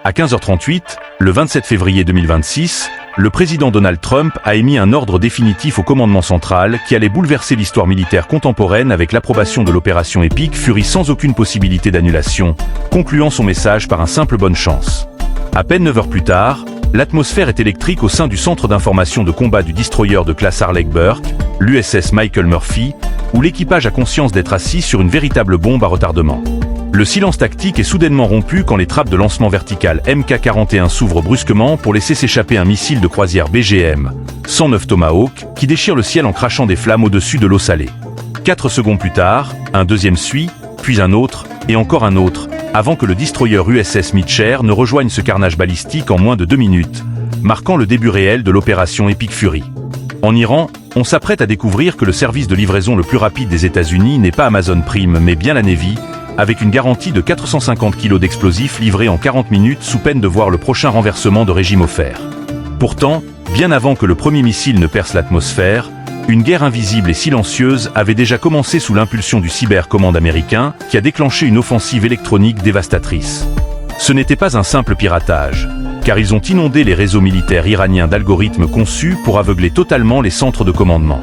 À 15h38, le 27 février 2026, le président Donald Trump a émis un ordre définitif au commandement central qui allait bouleverser l'histoire militaire contemporaine avec l'approbation de l'opération Epic Fury sans aucune possibilité d'annulation, concluant son message par un simple bonne chance. À peine 9 heures plus tard, l'atmosphère est électrique au sein du centre d'information de combat du destroyer de classe Arleigh-Burke, l'USS Michael Murphy, où l'équipage a conscience d'être assis sur une véritable bombe à retardement. Le silence tactique est soudainement rompu quand les trappes de lancement vertical MK-41 s'ouvrent brusquement pour laisser s'échapper un missile de croisière BGM-109 Tomahawk qui déchire le ciel en crachant des flammes au-dessus de l'eau salée. 4 secondes plus tard, un deuxième suit, puis un autre, et encore un autre, avant que le destroyer USS Mitchell ne rejoigne ce carnage balistique en moins de 2 minutes, marquant le début réel de l'opération Epic Fury. En Iran, on s'apprête à découvrir que le service de livraison le plus rapide des États-Unis n'est pas Amazon Prime mais bien la Navy, avec une garantie de 450 kg d'explosifs livrés en 40 minutes sous peine de voir le prochain renversement de régime offert. Pourtant, bien avant que le premier missile ne perce l'atmosphère, une guerre invisible et silencieuse avait déjà commencé sous l'impulsion du cybercommande américain qui a déclenché une offensive électronique dévastatrice. Ce n'était pas un simple piratage, car ils ont inondé les réseaux militaires iraniens d'algorithmes conçus pour aveugler totalement les centres de commandement.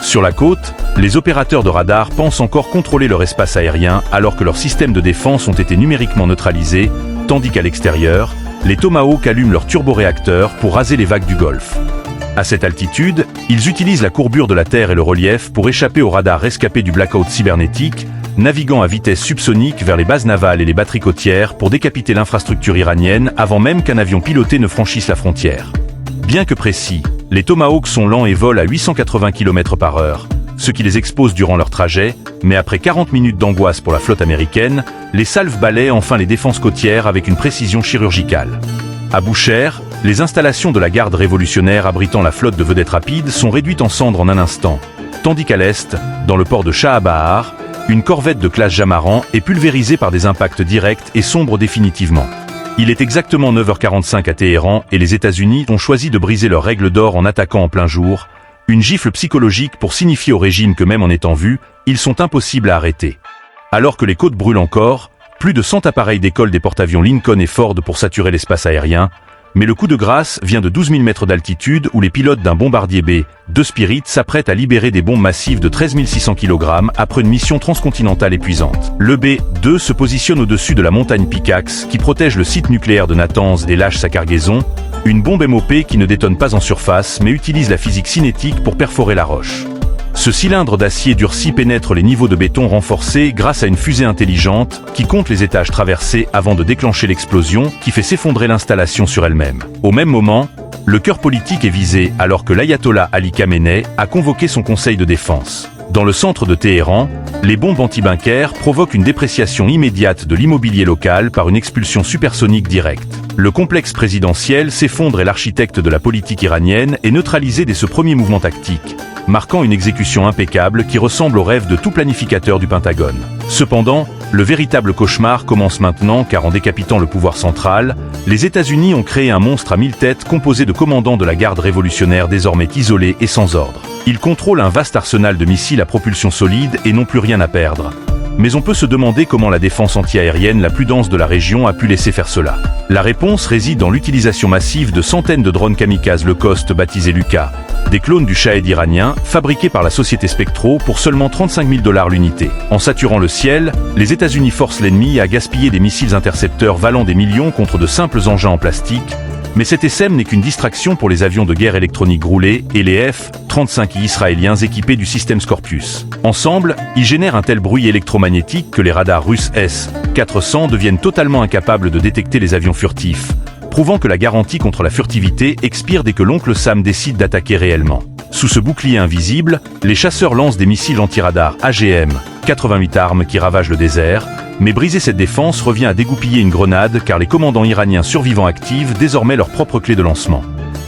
Sur la côte, les opérateurs de radar pensent encore contrôler leur espace aérien alors que leurs systèmes de défense ont été numériquement neutralisés, tandis qu'à l'extérieur, les Tomahawks allument leurs turboréacteurs pour raser les vagues du Golfe. À cette altitude, ils utilisent la courbure de la Terre et le relief pour échapper aux radars rescapés du blackout cybernétique, naviguant à vitesse subsonique vers les bases navales et les batteries côtières pour décapiter l'infrastructure iranienne avant même qu'un avion piloté ne franchisse la frontière. Bien que précis, les Tomahawks sont lents et volent à 880 km/h, ce qui les expose durant leur trajet, mais après 40 minutes d'angoisse pour la flotte américaine, les salves balaient enfin les défenses côtières avec une précision chirurgicale. À Boucher, les installations de la garde révolutionnaire abritant la flotte de vedettes rapides sont réduites en cendres en un instant, tandis qu'à l'est, dans le port de Chahabahar, une corvette de classe Jamaran est pulvérisée par des impacts directs et sombre définitivement. Il est exactement 9h45 à Téhéran et les États-Unis ont choisi de briser leurs règles d'or en attaquant en plein jour, une gifle psychologique pour signifier au régime que même en étant vus, ils sont impossibles à arrêter. Alors que les côtes brûlent encore, plus de 100 appareils décollent des porte-avions Lincoln et Ford pour saturer l'espace aérien, mais le coup de grâce vient de 12 000 mètres d'altitude où les pilotes d'un bombardier B-2 Spirit s'apprêtent à libérer des bombes massives de 13 600 kg après une mission transcontinentale épuisante. Le B-2 se positionne au-dessus de la montagne Pickaxe qui protège le site nucléaire de Natanz et lâche sa cargaison, une bombe MOP qui ne détonne pas en surface mais utilise la physique cinétique pour perforer la roche. Ce cylindre d'acier durci pénètre les niveaux de béton renforcés grâce à une fusée intelligente qui compte les étages traversés avant de déclencher l'explosion qui fait s'effondrer l'installation sur elle-même. Au même moment, le cœur politique est visé alors que l'ayatollah Ali Khamenei a convoqué son conseil de défense. Dans le centre de Téhéran, les bombes anti-bunkers provoquent une dépréciation immédiate de l'immobilier local par une expulsion supersonique directe. Le complexe présidentiel s'effondre et l'architecte de la politique iranienne est neutralisé dès ce premier mouvement tactique, marquant une exécution impeccable qui ressemble au rêve de tout planificateur du Pentagone. Cependant, le véritable cauchemar commence maintenant car en décapitant le pouvoir central, les États-Unis ont créé un monstre à 1000 têtes composé de commandants de la garde révolutionnaire désormais isolés et sans ordre. Ils contrôlent un vaste arsenal de missiles à propulsion solide et n'ont plus rien à perdre. Mais on peut se demander comment la défense antiaérienne la plus dense de la région a pu laisser faire cela. La réponse réside dans l'utilisation massive de centaines de drones kamikazes low-cost baptisés Lucas, des clones du Shahed iranien, fabriqués par la société Spectro pour seulement 35 000 $ l'unité. En saturant le ciel, les États-Unis forcent l'ennemi à gaspiller des missiles intercepteurs valant des millions contre de simples engins en plastique, mais cet SM n'est qu'une distraction pour les avions de guerre électronique roulés et les F-35I israéliens équipés du système Scorpius. Ensemble, ils génèrent un tel bruit électromagnétique que les radars russes S-400 deviennent totalement incapables de détecter les avions furtifs, prouvant que la garantie contre la furtivité expire dès que l'oncle Sam décide d'attaquer réellement. Sous ce bouclier invisible, les chasseurs lancent des missiles anti-radar AGM-88 armes qui ravagent le désert, mais briser cette défense revient à dégoupiller une grenade car les commandants iraniens survivants activent désormais leur propre clé de lancement.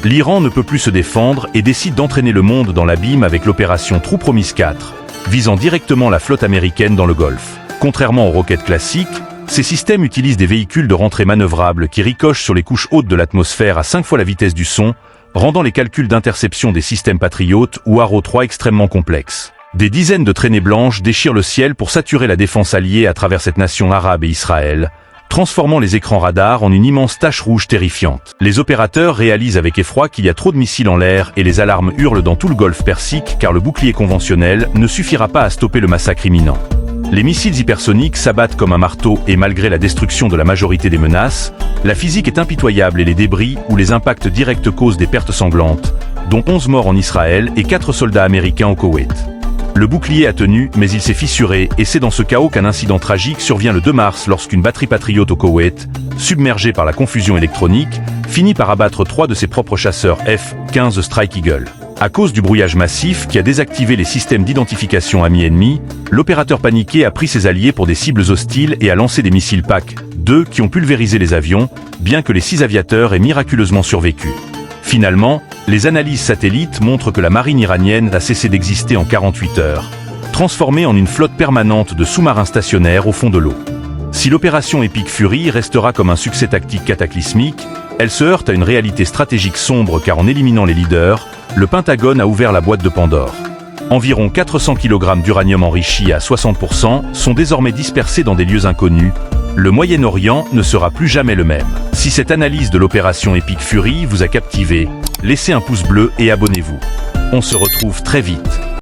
L'Iran ne peut plus se défendre et décide d'entraîner le monde dans l'abîme avec l'opération True Promise 4, visant directement la flotte américaine dans le Golfe. Contrairement aux roquettes classiques, ces systèmes utilisent des véhicules de rentrée manœuvrables qui ricochent sur les couches hautes de l'atmosphère à 5 fois la vitesse du son, rendant les calculs d'interception des systèmes Patriot ou Arrow 3 extrêmement complexes. Des dizaines de traînées blanches déchirent le ciel pour saturer la défense alliée à travers cette nation arabe et Israël, transformant les écrans radars en une immense tache rouge terrifiante. Les opérateurs réalisent avec effroi qu'il y a trop de missiles en l'air et les alarmes hurlent dans tout le golfe Persique car le bouclier conventionnel ne suffira pas à stopper le massacre imminent. Les missiles hypersoniques s'abattent comme un marteau et malgré la destruction de la majorité des menaces, la physique est impitoyable et les débris ou les impacts directs causent des pertes sanglantes, dont 11 morts en Israël et 4 soldats américains au Koweït. Le bouclier a tenu, mais il s'est fissuré et c'est dans ce chaos qu'un incident tragique survient le 2 mars lorsqu'une batterie patriote au Koweït, submergée par la confusion électronique, finit par abattre 3 de ses propres chasseurs F-15 Strike Eagle. À cause du brouillage massif qui a désactivé les systèmes d'identification amis-ennemis, l'opérateur paniqué a pris ses alliés pour des cibles hostiles et a lancé des missiles PAC-2 qui ont pulvérisé les avions, bien que les 6 aviateurs aient miraculeusement survécu. Finalement, les analyses satellites montrent que la marine iranienne a cessé d'exister en 48 heures, transformée en une flotte permanente de sous-marins stationnaires au fond de l'eau. Si l'opération Epic Fury restera comme un succès tactique cataclysmique, elle se heurte à une réalité stratégique sombre car en éliminant les leaders, le Pentagone a ouvert la boîte de Pandore. Environ 400 kg d'uranium enrichi à 60% sont désormais dispersés dans des lieux inconnus. Le Moyen-Orient ne sera plus jamais le même. Si cette analyse de l'opération Epic Fury vous a captivé, laissez un pouce bleu et abonnez-vous. On se retrouve très vite.